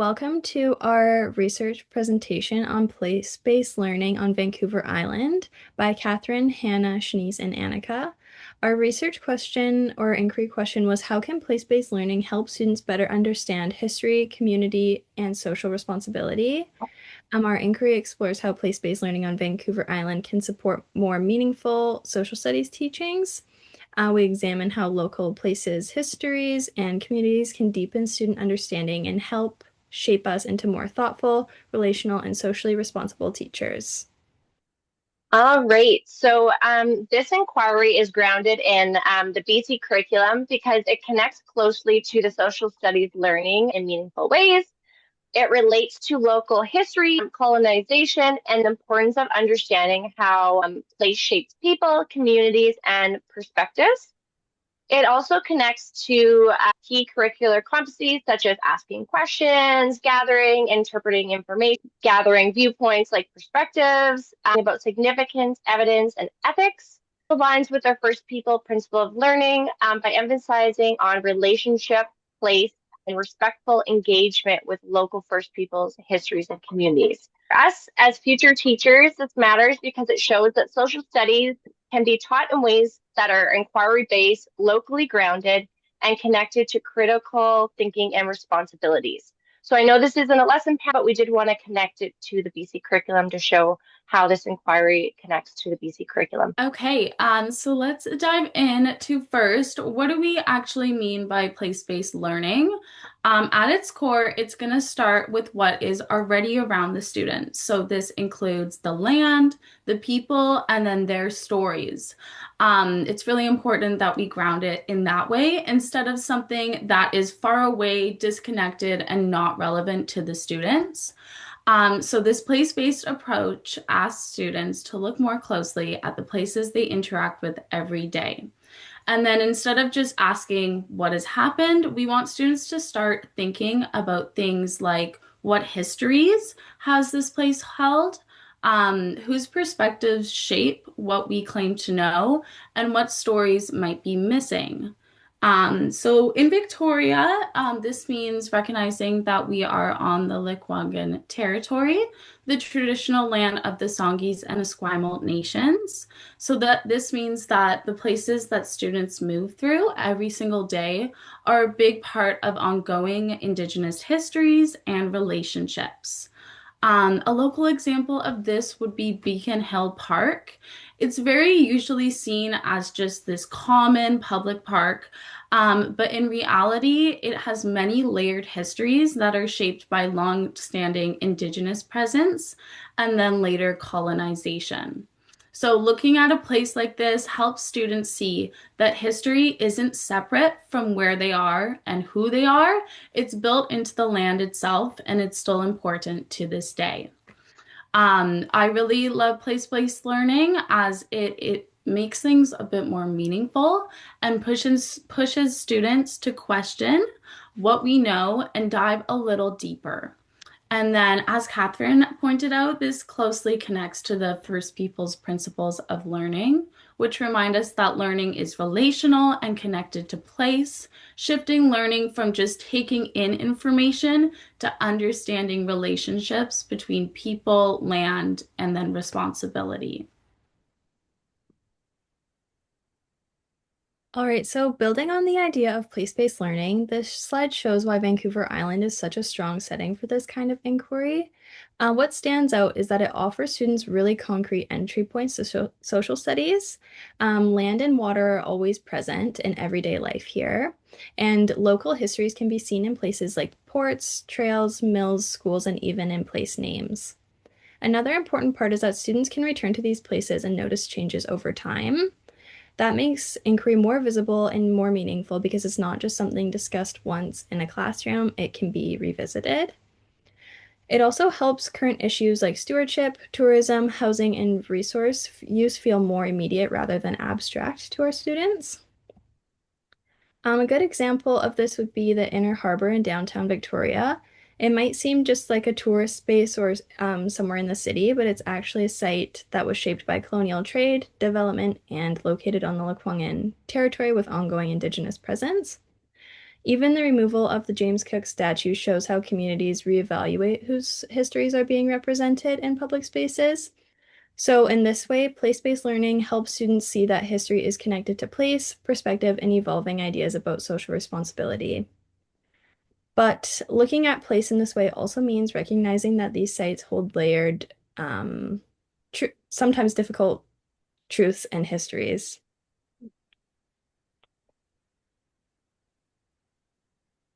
Welcome to our research presentation on place-based learning on Vancouver Island by Catherine, Hannah, Shanice, and Annika. Our research question or inquiry question was, how can place-based learning help students better understand history, community, and social responsibility? Our inquiry explores how place-based learning on Vancouver Island can support more meaningful social studies teachings. We examine how local places, histories, and communities can deepen student understanding and help shape us into more thoughtful, relational, and socially responsible teachers. All right. This inquiry is grounded in the BC curriculum because it connects closely to the social studies learning in meaningful ways. It relates to local history, colonization, and the importance of understanding how place shapes people, communities, and perspectives. It also connects to key curricular competencies such as asking questions, gathering, interpreting information, gathering viewpoints like perspectives about significance, evidence, and ethics. Aligns with our First People principle of learning by emphasizing on relationship, place, and respectful engagement with local First Peoples, histories, and communities. For us as future teachers, this matters because it shows that social studies can be taught in ways that are inquiry-based, locally grounded, and connected to critical thinking and responsibilities. So I know this isn't a lesson plan, but we did want to connect it to the BC curriculum to show how this inquiry connects to the BC curriculum. Okay, so let's dive in to first, what do we actually mean by place-based learning? At its core, it's going to start with what is already around the students. So this includes the land, the people, and then their stories. It's really important that we ground it in that way instead of something that is far away, disconnected, and not relevant to the students. So this place-based approach asks students to look more closely at the places they interact with every day. And then instead of just asking what has happened, we want students to start thinking about things like what histories has this place held, whose perspectives shape what we claim to know, and what stories might be missing. So in Victoria, this means recognizing that we are on the Lekwungen territory, the traditional land of the Songhees and Esquimalt nations. So that this means that the places that students move through every single day are a big part of ongoing Indigenous histories and relationships. A local example of this would be Beacon Hill Park. It's very usually seen as just this common public park, but in reality, it has many layered histories that are shaped by long-standing Indigenous presence and then later colonization. So looking at a place like this helps students see that history isn't separate from where they are and who they are. It's built into the land itself, and it's still important to this day. I really love place-based learning as it makes things a bit more meaningful and pushes students to question what we know and dive a little deeper. And then, as Catherine pointed out, this closely connects to the First Peoples principles of learning, which remind us that learning is relational and connected to place, shifting learning from just taking in information to understanding relationships between people, land, and then responsibility. All right, so building on the idea of place-based learning, this slide shows why Vancouver Island is such a strong setting for this kind of inquiry. What stands out is that it offers students really concrete entry points to social studies. Land and water are always present in everyday life here, and local histories can be seen in places like ports, trails, mills, schools, and even in place names. Another important part is that students can return to these places and notice changes over time. That makes inquiry more visible and more meaningful because it's not just something discussed once in a classroom, it can be revisited. It also helps current issues like stewardship, tourism, housing, and resource use feel more immediate rather than abstract to our students. A good example of this would be the Inner Harbor in downtown Victoria. It might seem just like a tourist space or somewhere in the city, but it's actually a site that was shaped by colonial trade, development, and located on the Lekwungen territory with ongoing Indigenous presence. Even the removal of the James Cook statue shows how communities reevaluate whose histories are being represented in public spaces. So, in this way, place-based learning helps students see that history is connected to place, perspective, and evolving ideas about social responsibility. But looking at place in this way also means recognizing that these sites hold layered, tr sometimes difficult truths and histories.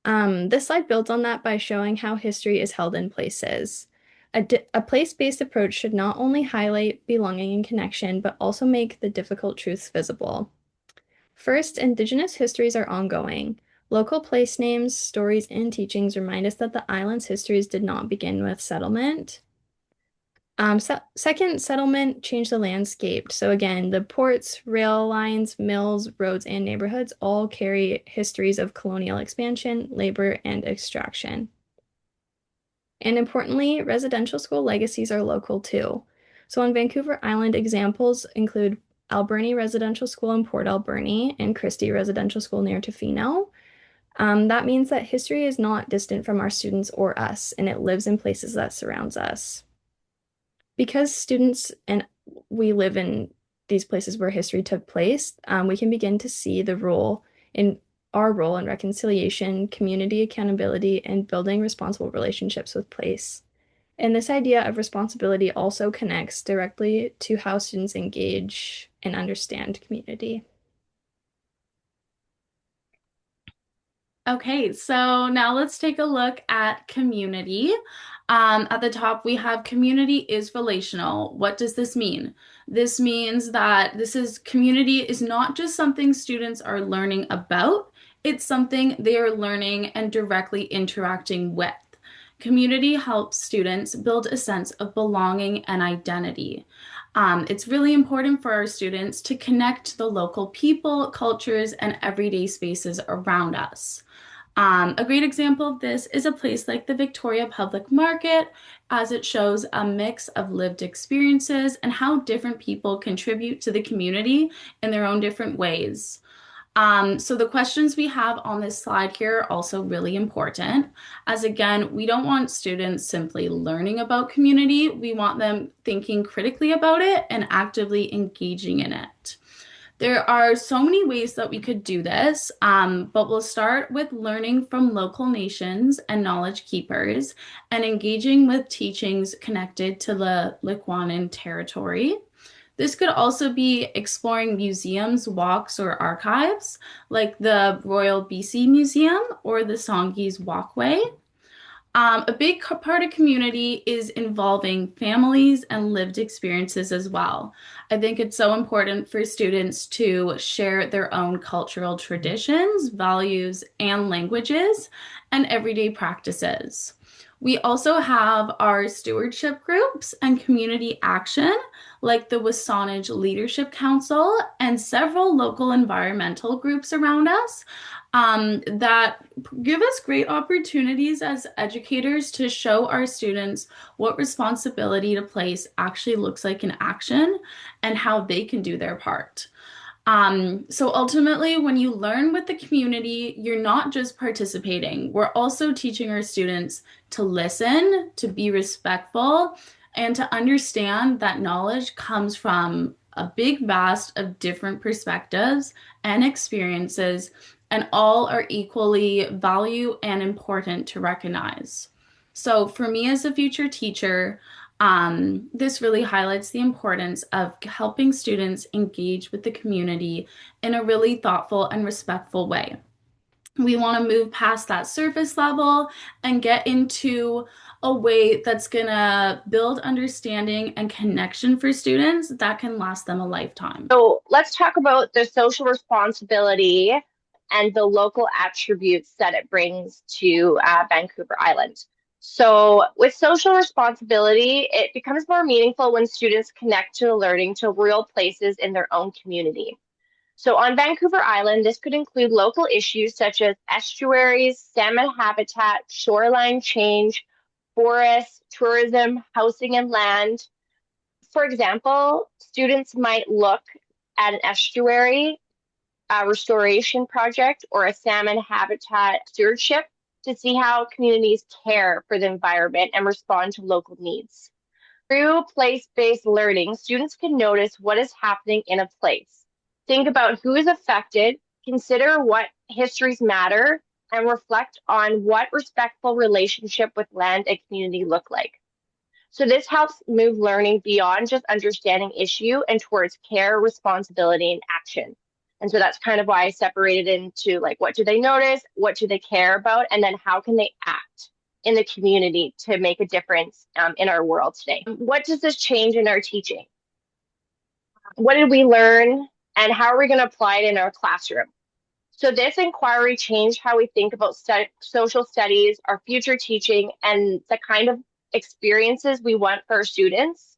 This slide builds on that by showing how history is held in places. A place-based approach should not only highlight belonging and connection, but also make the difficult truths visible. First, Indigenous histories are ongoing. Local place names, stories, and teachings remind us that the island's histories did not begin with settlement. Second, settlement changed the landscape. So again, the ports, rail lines, mills, roads, and neighborhoods all carry histories of colonial expansion, labor, and extraction. And importantly, residential school legacies are local too. So on Vancouver Island, examples include Alberni Residential School in Port Alberni and Christie Residential School near Tofino. That means that history is not distant from our students or us, and it lives in places that surrounds us. Because students and we live in these places where history took place, we can begin to see our role in reconciliation, community accountability, and building responsible relationships with place. And this idea of responsibility also connects directly to how students engage and understand community. Okay, so now let's take a look at community. At the top, we have community is relational. What does this mean? This means that community is not just something students are learning about, it's something they are learning and directly interacting with. Community helps students build a sense of belonging and identity. It's really important for our students to connect to the local people, cultures, and everyday spaces around us. A great example of this is a place like the Victoria Public Market, as it shows a mix of lived experiences and how different people contribute to the community in their own different ways. So the questions we have on this slide here are also really important, as again, we don't want students simply learning about community. We want them thinking critically about it and actively engaging in it. There are so many ways that we could do this, but we'll start with learning from local nations and knowledge keepers and engaging with teachings connected to the Lekwungen territory. This could also be exploring museums, walks, or archives, like the Royal BC Museum or the Songhees Walkway. A big part of community is involving families and lived experiences as well. I think it's so important for students to share their own cultural traditions, values, and languages, and everyday practices. We also have our stewardship groups and community action, like the Wasanage Leadership Council and several local environmental groups around us that give us great opportunities as educators to show our students what responsibility to place actually looks like in action and how they can do their part. So ultimately, when you learn with the community, you're not just participating. We're also teaching our students to listen, to be respectful, and to understand that knowledge comes from a big vast of different perspectives and experiences, and all are equally value and important to recognize. So for me as a future teacher, this really highlights the importance of helping students engage with the community in a really thoughtful and respectful way. We want to move past that surface level and get into a way that's going to build understanding and connection for students that can last them a lifetime. So let's talk about the social responsibility and the local attributes that it brings to Vancouver Island. So with social responsibility, it becomes more meaningful when students connect to learning to real places in their own community. So on Vancouver Island, this could include local issues such as estuaries, salmon habitat, shoreline change, forests, tourism, housing, and land. For example, students might look at an estuary restoration project or a salmon habitat stewardship to see how communities care for the environment and respond to local needs. Through place-based learning, students can notice what is happening in a place, think about who is affected, consider what histories matter, and reflect on what respectful relationship with land and community look like. So this helps move learning beyond just understanding issue and towards care, responsibility, and action. And so that's kind of why I separated into like, what do they notice? What do they care about? And then how can they act in the community to make a difference in our world today? What does this change in our teaching? What did we learn? And how are we going to apply it in our classroom? So this inquiry changed how we think about social studies, our future teaching, and the kind of experiences we want for our students.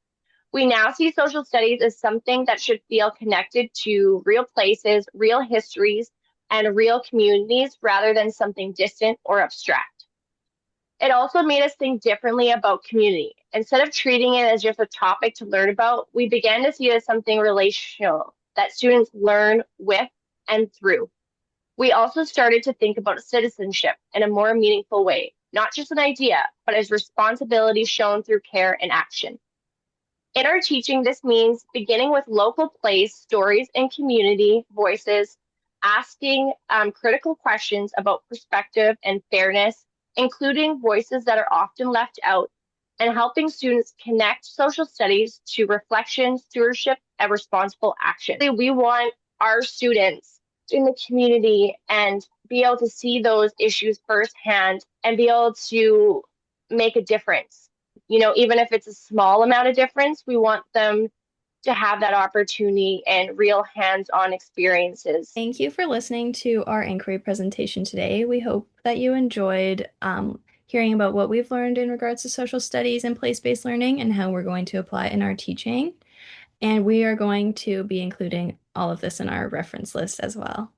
We now see social studies as something that should feel connected to real places, real histories, and real communities rather than something distant or abstract. It also made us think differently about community. Instead of treating it as just a topic to learn about, we began to see it as something relational that students learn with and through. We also started to think about citizenship in a more meaningful way, not just an idea, but as responsibility shown through care and action. In our teaching, this means beginning with local place, stories, and community voices, asking critical questions about perspective and fairness, including voices that are often left out, and helping students connect social studies to reflection, stewardship, and responsible action. We want our students in the community and be able to see those issues firsthand and be able to make a difference. You know, even if it's a small amount of difference, we want them to have that opportunity and real hands-on experiences. Thank you for listening to our inquiry presentation today. We hope that you enjoyed hearing about what we've learned in regards to social studies and place-based learning and how we're going to apply it in our teaching. And we are going to be including all of this in our reference list as well.